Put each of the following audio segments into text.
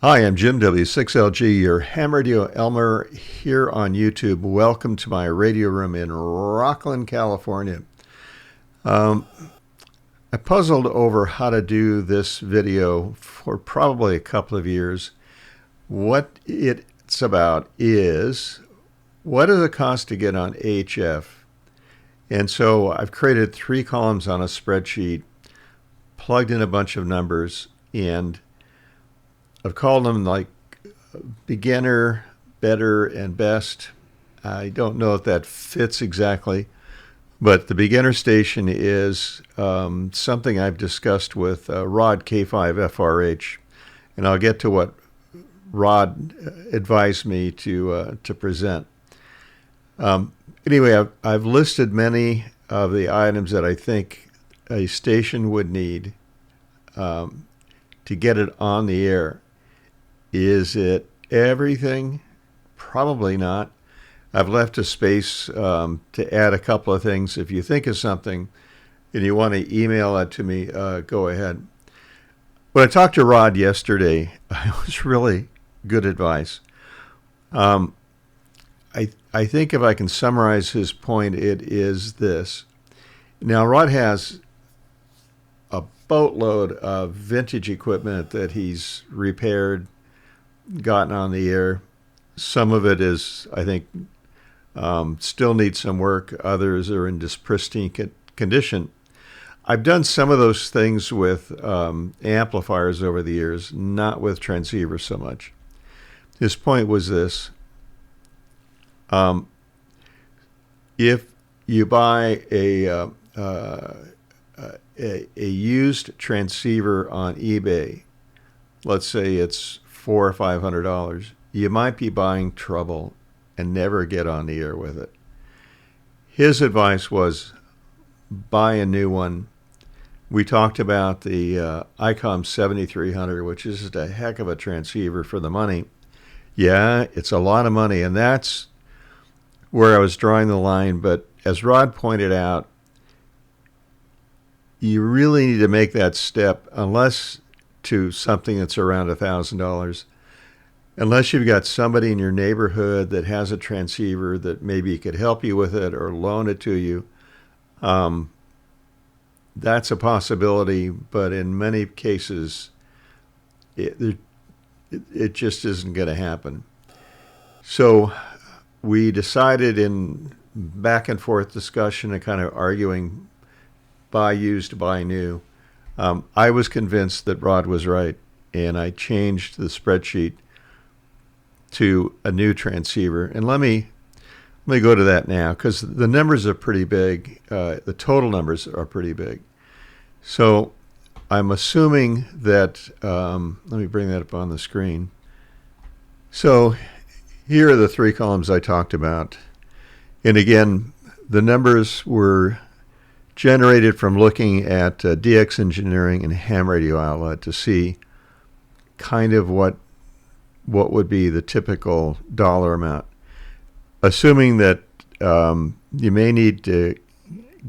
Hi, I'm Jim W6LG, your ham radio Elmer here on YouTube. Welcome to my radio room in Rockland, California. I puzzled over how to do this video for probably a couple of years. What it's about is, what does it cost to get on HF? And so I've created 3 columns on a spreadsheet, plugged in a bunch of numbers, and I've called them like beginner, better, and best. I don't know if that fits exactly, but the beginner station is something I've discussed with Rod K5FRH, and I'll get to what Rod advised me to present. Anyway, I've listed many of the items that I think a station would need to get it on the air. Is it everything? Probably not. I've left a space to add a couple of things. If you think of something and you want to email it to me, go ahead. When I talked to Rod yesterday, it was really good advice. I think if I can summarize his point, it is this. Now, Rod has a boatload of vintage equipment that he's repaired, gotten on the air. Some of it is, I think, still needs some work. Others are in just pristine condition. I've done some of those things with amplifiers over the years, not with transceivers so much. His point was this. If you buy a used transceiver on eBay, let's say it's $400 or $500, you might be buying trouble and never get on the air with it. His advice was buy a new one. We talked about the ICOM 7300, which is just a heck of a transceiver for the money. Yeah, it's a lot of money, and that's where I was drawing the line. But as Rod pointed out, you really need to make that step unless to something that's around $1,000. Unless you've got somebody in your neighborhood that has a transceiver that maybe could help you with it or loan it to you, that's a possibility. But in many cases, it just isn't going to happen. So we decided in back and forth discussion and kind of arguing, buy used, buy new. I was convinced that Rod was right, and I changed the spreadsheet to a new transceiver. And let me go to that now, because the numbers are pretty big. The total numbers are pretty big. So I'm assuming that, let me bring that up on the screen. So here are the 3 columns I talked about. And again, the numbers were generated from looking at DX Engineering and Ham Radio Outlet to see kind of what would be the typical dollar amount. Assuming that you may need to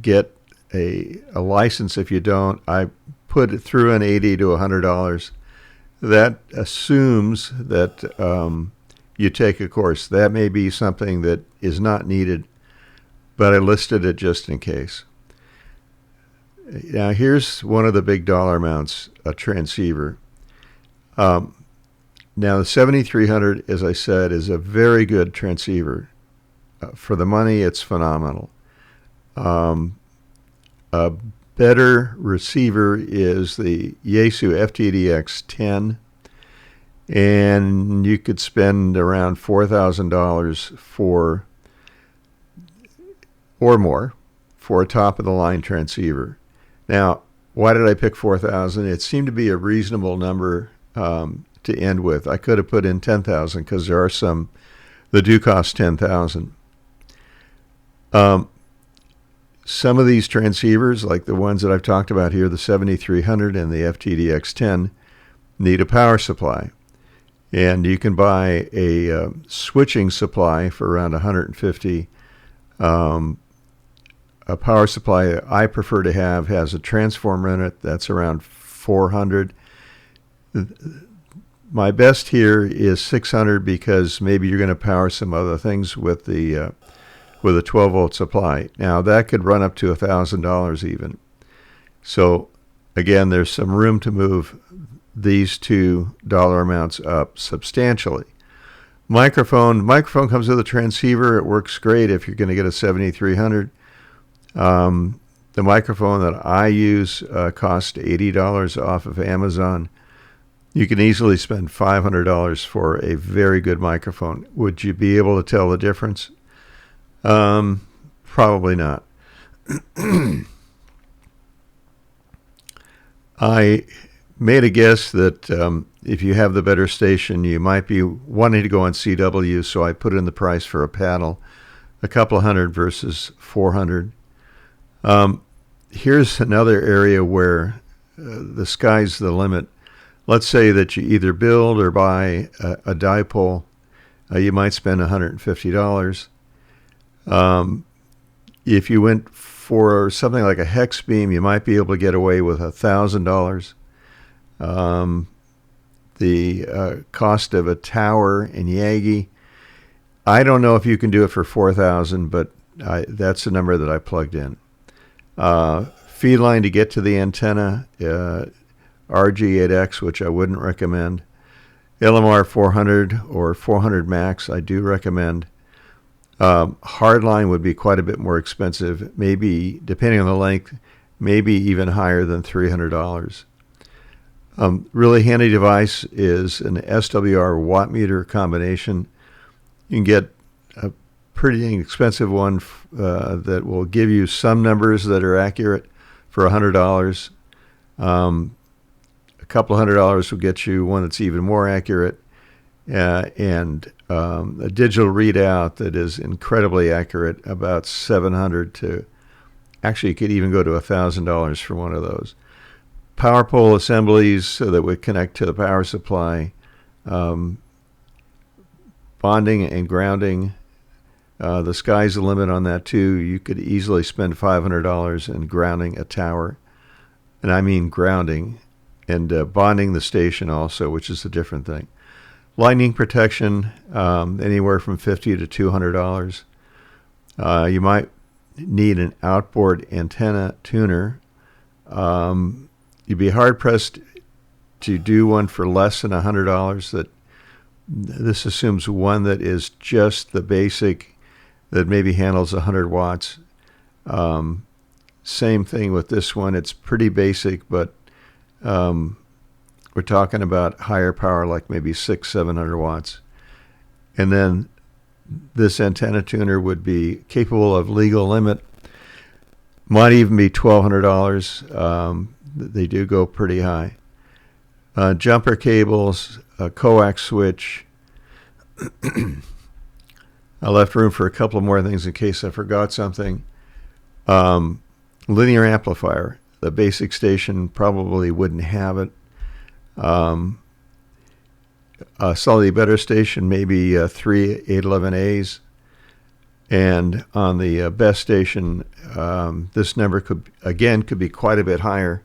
get a license. If you don't, I put it through an $80 to $100. That assumes that you take a course. That may be something that is not needed, but I listed it just in case. Now, here's one of the big dollar amounts, a transceiver. Now, the 7300, as I said, is a very good transceiver. For the money, it's phenomenal. A better receiver is the Yaesu FTDX 10, and you could spend around $4,000 for, or more, for a top-of-the-line transceiver. Now, why did I pick 4,000? It seemed to be a reasonable number to end with. I could have put in 10,000 because there are some that do cost 10,000. Some of these transceivers, like the ones that I've talked about here, the 7300 and the FTDX 10, need a power supply. And you can buy a switching supply for around $150. A power supply I prefer to have has a transformer in it that's around $400. my best here is 600 because maybe you're going to power some other things with the with a 12-volt supply. Now that could run up to $1,000 even. So again, there's some room to move these two dollar amounts up substantially. Microphone comes with a transceiver. It works great if you're going to get a 7300. The microphone that I use cost $80 off of Amazon. You can easily spend $500 for a very good microphone. Would you be able to tell the difference? Probably not. I made a guess that if you have the better station, you might be wanting to go on CW, so I put in the price for a paddle, a couple hundred versus 400. Here's another area where the sky's the limit. Let's say that you either build or buy a dipole. You might spend $150. If you went for something like a hex beam, you might be able to get away with $1,000. The cost of a tower in Yagi, I don't know if you can do it for $4,000, but that's the number that I plugged in. Feed line to get to the antenna, RG8X, which I wouldn't recommend. LMR 400 or 400 Max, I do recommend. Hardline would be quite a bit more expensive, maybe, depending on the length, maybe even higher than $300. Really handy device is an SWR watt meter combination. You can get a pretty inexpensive one that will give you some numbers that are accurate for $100. A couple $100 will get you one that's even more accurate, and a digital readout that is incredibly accurate, about $700 to, actually you could even go to $1,000 for one of those. Power pole assemblies so that would connect to the power supply, bonding and grounding. The sky's the limit on that too. You could easily spend $500 in grounding a tower, and I mean grounding, and bonding the station also, which is a different thing. Lightning protection, anywhere from $50 to $200. You might need an outboard antenna tuner. You'd be hard-pressed to do one for less than $100. This assumes one that is just the basic, that maybe handles 100 watts. Same thing with this one. It's pretty basic, but we're talking about higher power, like maybe 600-700 watts. And then this antenna tuner would be capable of legal limit. Might even be $1,200. They do go pretty high. Jumper cables, a coax switch. I left room for a couple more things in case I forgot something. Linear amplifier. The basic station probably wouldn't have it. A slightly better station, maybe 3 811As. And on the best station, this number could be quite a bit higher.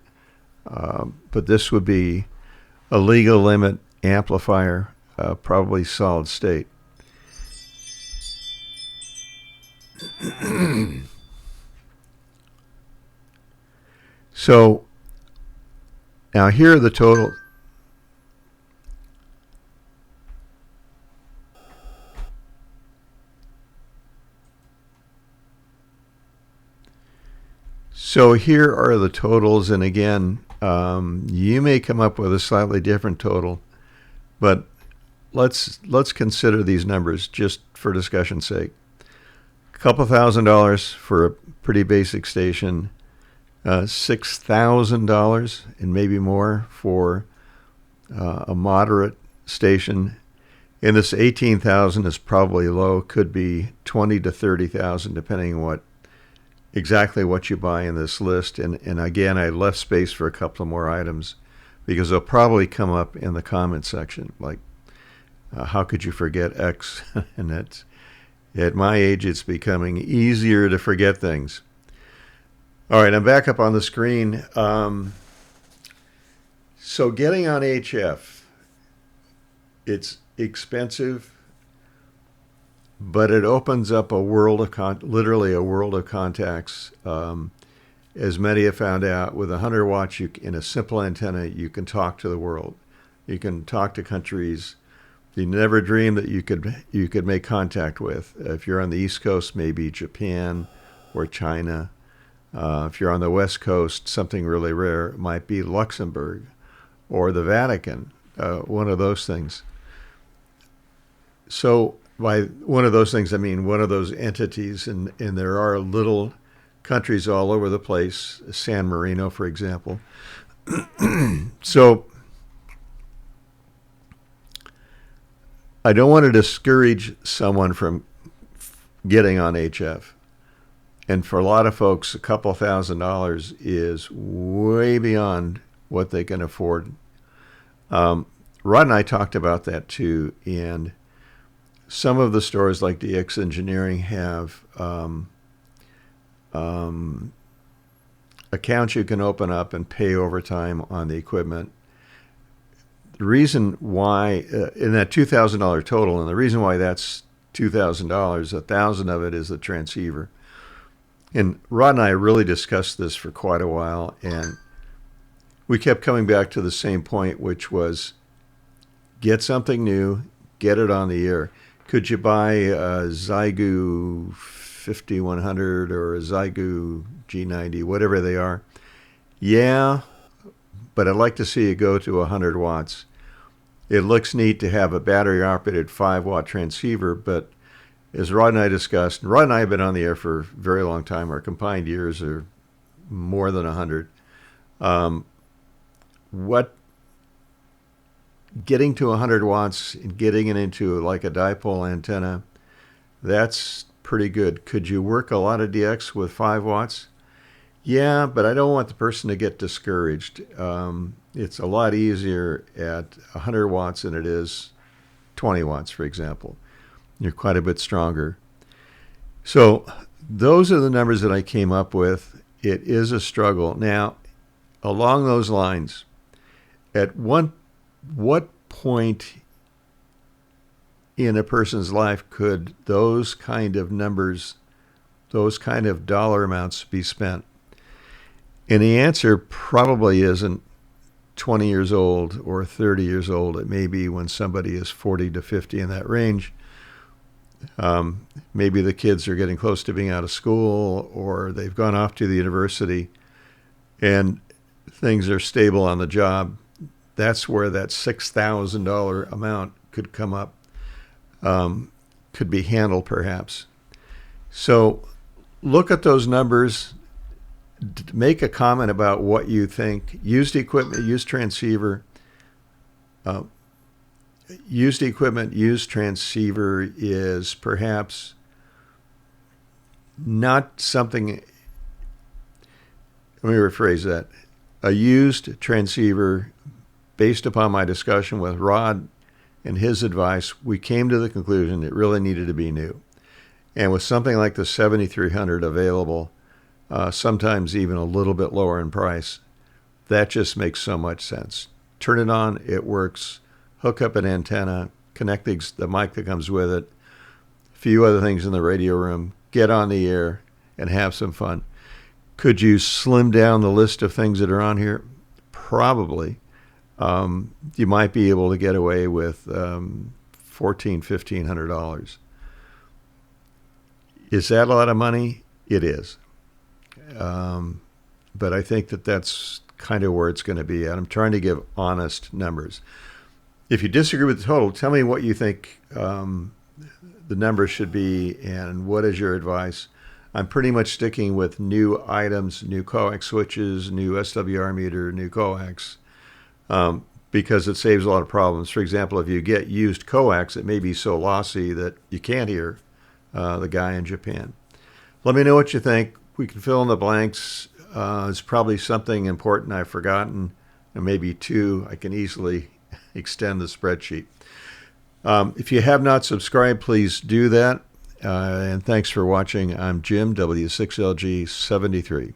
But this would be a legal limit amplifier, probably solid state. So now here are the total. So here are the totals, and again, you may come up with a slightly different total, but let's consider these numbers just for discussion's sake. A couple $1,000 for a pretty basic station, $6,000 and maybe more for a moderate station. And this $18,000 is probably low, could be $20,000 to $30,000 depending on exactly what you buy in this list. And again, I left space for a couple of more items because they'll probably come up in the comment section, like how could you forget X? And that's, at my age, it's becoming easier to forget things. All right, I'm back up on the screen. So getting on HF, It's expensive, but it opens up a world of literally a world of contacts. As many have found out, with 100 watts, in a simple antenna, you can talk to the world. You can talk to countries you never dreamed that you could make contact with. If you're on the East Coast, maybe Japan or China. If you're on the West Coast, something really rare might be Luxembourg or the Vatican, one of those things. So by one of those things, I mean one of those entities, and there are little countries all over the place, San Marino, for example. So I don't want to discourage someone from getting on HF. And for a lot of folks, a couple $1,000s is way beyond what they can afford. Rod and I talked about that too. And some of the stores like DX Engineering have accounts you can open up and pay overtime on the equipment. The reason why, in that $2,000 total, and the reason why that's $2,000, $1,000 of it is the transceiver. And Rod and I really discussed this for quite a while, and we kept coming back to the same point, which was get something new, get it on the air. Could you buy a Zygu 5100 or a Zygu G90, whatever they are? Yeah, but I'd like to see it go to 100 watts. It looks neat to have a battery-operated 5-watt transceiver, but as Rod and I discussed, and Rod and I have been on the air for a very long time. Our combined years are more than 100. Getting to 100 watts and getting it into like a dipole antenna, that's pretty good. Could you work a lot of DX with 5 watts? Yeah, but I don't want the person to get discouraged. It's a lot easier at 100 watts than it is 20 watts, for example. You're quite a bit stronger. So those are the numbers that I came up with. It is a struggle. Now, along those lines, at what point in a person's life could those kind of numbers, those kind of dollar amounts be spent? And the answer probably isn't 20 years old or 30 years old. It may be when somebody is 40 to 50 in that range. Maybe the kids are getting close to being out of school, or they've gone off to the university and things are stable on the job. That's where that $6,000 amount could come up, could be handled perhaps. So look at those numbers, make a comment about what you think. Used equipment, used transceiver, used equipment, used transceiver is perhaps not something. Let me rephrase that. A used transceiver, based upon my discussion with Rod and his advice, we came to the conclusion it really needed to be new. And with something like the 7300 available, sometimes even a little bit lower in price, that just makes so much sense. Turn it on, it works. Hook up an antenna, connect the mic that comes with it, a few other things in the radio room, get on the air, and have some fun. Could you slim down the list of things that are on here? Probably. You might be able to get away with $1,500. Is that a lot of money? It is. But I think that's kind of where it's going to be at. I'm trying to give honest numbers. If you disagree with the total, tell me what you think the numbers should be and what is your advice. I'm pretty much sticking with new items, new coax switches, new SWR meter, new coax, because it saves a lot of problems. For example, if you get used coax, it may be so lossy that you can't hear the guy in Japan. Let me know what you think. We can fill in the blanks. It's probably something important I've forgotten, and maybe two I can easily extend the spreadsheet. If you have not subscribed, please do that. And thanks for watching. I'm Jim, W6LG 73.